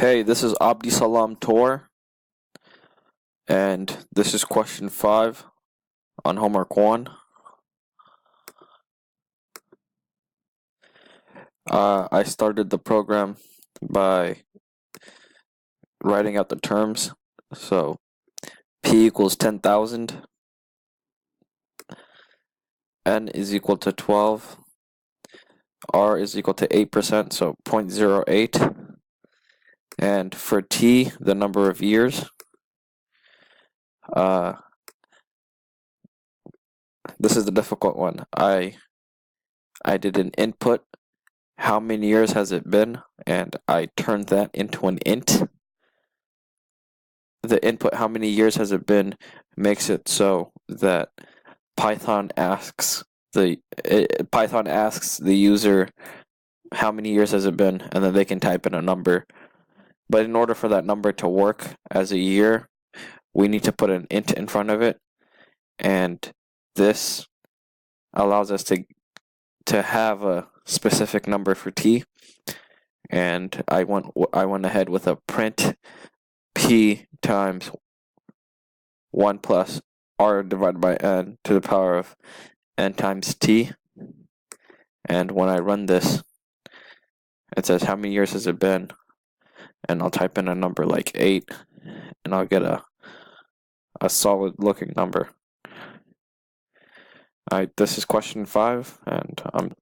Hey, this is Abdi Salam Tor, and this is question 5 on homework 1. I started the program by writing out the terms. So, P equals 10,000, N is equal to 12, R is equal to 8%, so 0.08. And for T, the number of years, this is the difficult one. I did an input, how many years has it been, and I turned that into an int. The input, how many years has it been, makes it so that Python asks the user how many years has it been, and then they can type in a number. But in order for that number to work as a year, we need to put an int in front of it, and this allows us to have a specific number for t. And I went ahead with a print p times 1 plus r divided by n to the power of n times t. And when I run this, it says how many years has it been, and I'll type in a number like 8, and I'll get a solid looking number. This is question 5, and I'm